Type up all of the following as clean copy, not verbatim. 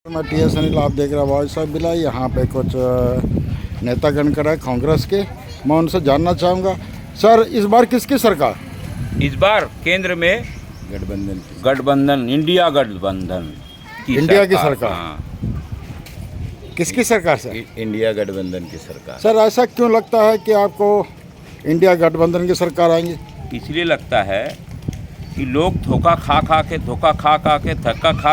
मैं टी.एस. अनिल, आप देख रहे हैं वॉइस ऑफ बिला। यहाँ पे कुछ नेतागण कर है कांग्रेस के। मैं उनसे जानना चाहूँगा, सर इस बार किसकी सरकार? इस बार केंद्र में गठबंधन इंडिया गठबंधन इंडिया की सरकार। हाँ, किसकी सरकार सर? इंडिया गठबंधन की सरकार। सर ऐसा क्यों लगता है कि आपको इंडिया गठबंधन की सरकार आएंगी? इसलिए लगता है कि लोग धोखा खा खा के धक्का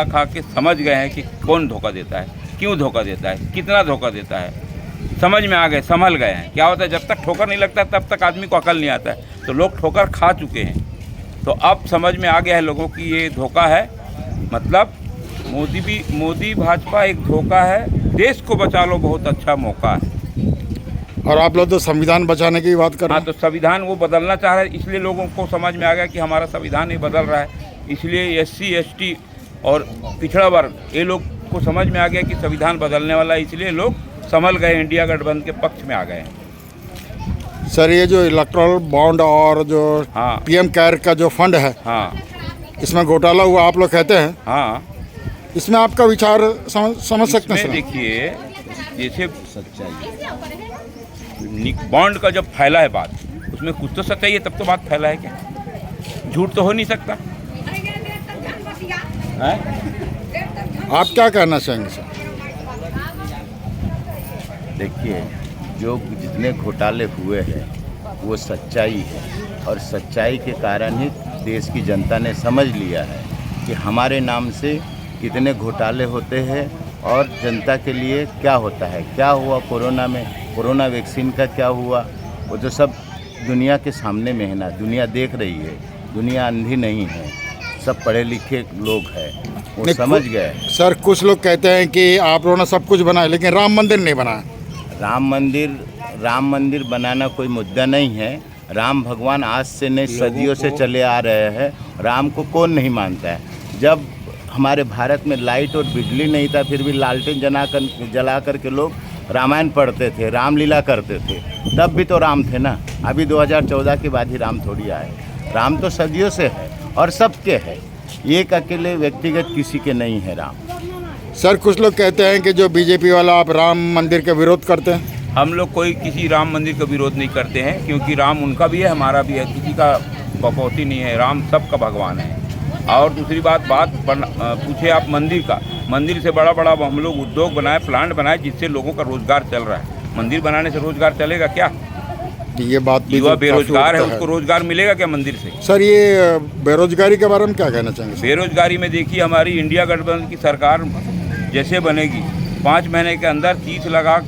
खा के समझ गए हैं कि कौन धोखा देता है, क्यों धोखा देता है, कितना धोखा देता है। समझ में आ गए, संभल गए हैं। क्या होता है, जब तक ठोकर नहीं लगता तब तक आदमी को अकल नहीं आता है। तो लोग ठोकर खा चुके हैं, तो अब समझ में आ गया है लोगों की ये धोखा है। मतलब मोदी भाजपा एक धोखा है। देश को बचा लो, बहुत अच्छा मौका है। और आप लोग तो संविधान बचाने की बात कर रहे हाँ, हैं। तो संविधान वो बदलना चाह रहे हैं, इसलिए लोगों को समझ में आ गया कि हमारा संविधान ही बदल रहा है। इसलिए SC ST और पिछड़ा वर्ग ये लोग को समझ में आ गया कि संविधान बदलने वाला है, इसलिए लोग संभल गए, इंडिया गठबंधन के पक्ष में आ गए हैं। सर ये जो इलेक्ट्रल बॉन्ड और जो हाँ। PM केयर का जो फंड है, हाँ इसमें घोटाला हुआ आप लोग कहते हैं। हाँ, इसमें आपका विचार समझ सकते हैं इसमें सर? देखिए, जैसे बॉन्ड का जब फैला है बात, उसमें कुछ तो सच्चाई है, तब तो बात फैला है। क्या झूठ तो हो नहीं सकता है? आप क्या कहना चाहेंगे सर? देखिए, जो जितने घोटाले हुए हैं वो सच्चाई है, और सच्चाई के कारण ही देश की जनता ने समझ लिया है कि हमारे नाम से कितने घोटाले होते हैं और जनता के लिए क्या होता है। क्या हुआ कोरोना में, कोरोना वैक्सीन का क्या हुआ, वो तो सब दुनिया के सामने में है ना। दुनिया देख रही है, दुनिया अंधी नहीं है, सब पढ़े लिखे लोग हैं, वो समझ गए। सर कुछ लोग कहते हैं कि आप लोगों ने सब कुछ बनाया लेकिन राम मंदिर नहीं बनाया। राम मंदिर बनाना कोई मुद्दा नहीं है। राम भगवान आज से नहीं, सदियों से चले आ रहे हैं। राम को कौन नहीं मानता है। जब हमारे भारत में लाइट और बिजली नहीं था, फिर भी लालटेन जला कर के लोग रामायण पढ़ते थे, रामलीला करते थे। तब भी तो राम थे ना। अभी 2014 के बाद ही राम थोड़ी आए। राम तो सदियों से है और सबके है, एक अकेले व्यक्तिगत किसी के नहीं है राम। सर कुछ लोग कहते हैं कि जो बीजेपी वाला आप राम मंदिर का विरोध करते हैं। हम लोग कोई किसी राम मंदिर का विरोध नहीं करते हैं, क्योंकि राम उनका भी है, हमारा भी है, किसी का बकौती नहीं है। राम सबका भगवान है। और दूसरी बात पूछे आप मंदिर का, मंदिर से बड़ा हम लोग उद्योग बनाए, प्लांट बनाए, जिससे लोगों का रोजगार चल रहा है। मंदिर बनाने से रोजगार चलेगा क्या? ये बात भी युवा तो बेरोजगार है, काफी उसको रोजगार मिलेगा क्या मंदिर से? सर ये बेरोजगारी के बारे में क्या कहना चाहेंगे? बेरोजगारी में देखिए, हमारी इंडिया गठबंधन की सरकार जैसे बनेगी, 5 महीने के अंदर 30 लाख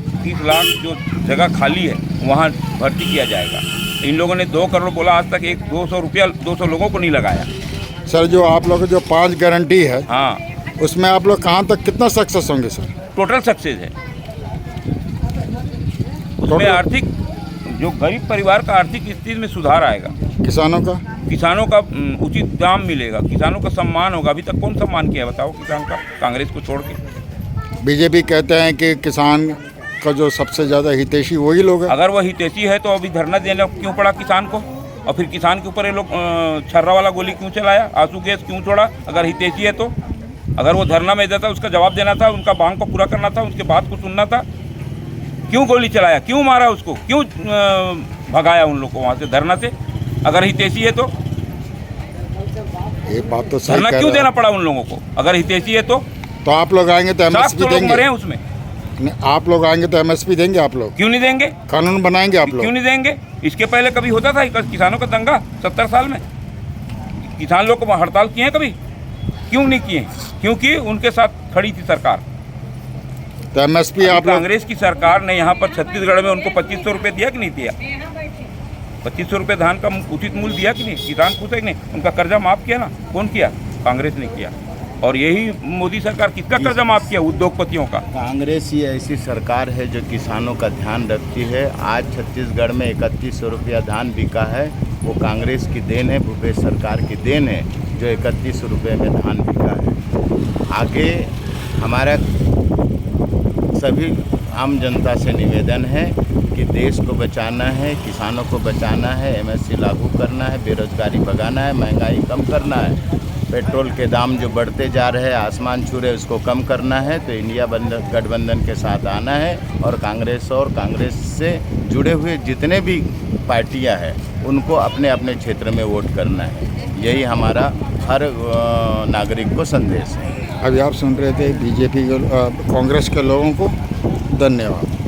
जो जगह खाली है वहाँ भर्ती किया जाएगा। इन लोगों ने 2 करोड़ बोला, आज तक 200 लोगों को नहीं लगाया। सर जो आप लोग जो 5 गारंटी है, हाँ, उसमें आप लोग कहाँ तक कितना सक्सेस होंगे सर? टोटल सक्सेस है। उसमें आर्थिक, जो गरीब परिवार का आर्थिक स्थिति में सुधार आएगा। किसानों का उचित दाम मिलेगा, किसानों का सम्मान होगा। अभी तक कौन सम्मान किया है बताओ किसान का, कांग्रेस को छोड़ के? बीजेपी कहते हैं कि किसान का जो सबसे ज़्यादा हितैषी वही लोग हैं। अगर वह हितैषी है तो अभी धरना देना क्यों पड़ा किसान को? और फिर किसान के ऊपर ये लोग छर्रा वाला गोली क्यों चलाया, आंसू गैस क्यों छोड़ा? अगर हितैषी है तो अगर वो धरना में देता, उसका जवाब देना था, उनका मांग को पूरा करना था, उसके बात को सुनना था। क्यों गोली चलाया, क्यों मारा उसको, क्यों भगाया उन लोग को वहाँ से धरना से? अगर हितैषी है तो ये बात तो सही धरना कह क्यों रहे देना हैं। पड़ा उन लोगों को? अगर हितैषी है तो आप लोग आएंगे तो 700 MSP लोग देंगे? मरे हैं उसमें। नहीं, आप लोग आएंगे तो MSP देंगे? आप लोग क्यों नहीं देंगे? कानून बनाएंगे आप लोग? क्यों नहीं देंगे? इसके पहले कभी होता था किसानों का दंगा 70 साल में? किसान लोग को हड़ताल किए हैं कभी? क्यों नहीं किए? क्योंकि उनके साथ खड़ी थी सरकार। तो MSP आप लोग, कांग्रेस की सरकार ने यहाँ पर छत्तीसगढ़ में उनको 2500 रुपये दिया कि नहीं दिया? 2500 रुपये धान का उचित मूल्य दिया कि नहीं? किसान खुश है कि नहीं? उनका कर्जा माफ़ किया ना? कौन किया? कांग्रेस ने किया। और यही मोदी सरकार किसका कर्जा माफ़ किया? उद्योगपतियों का। कांग्रेस ही ऐसी सरकार है जो किसानों का ध्यान रखती है। आज छत्तीसगढ़ में 3100 रुपया धान बिका है, वो कांग्रेस की देन है, भूपेश सरकार की देन है, जो 3100 रुपये में धान बिका है। आगे हमारा सभी आम जनता से निवेदन है कि देश को बचाना है, किसानों को बचाना है, MSP लागू करना है, बेरोजगारी भगाना है, महंगाई कम करना है। पेट्रोल के दाम जो बढ़ते जा रहे हैं, आसमान छू रहे, उसको कम करना है तो इंडिया गठबंधन के साथ आना है और कांग्रेस से जुड़े हुए जितने भी पार्टियां हैं उनको अपने अपने क्षेत्र में वोट करना है। यही हमारा हर नागरिक को संदेश है। अभी आप सुन रहे थे बीजेपी के कांग्रेस के लोगों को। धन्यवाद।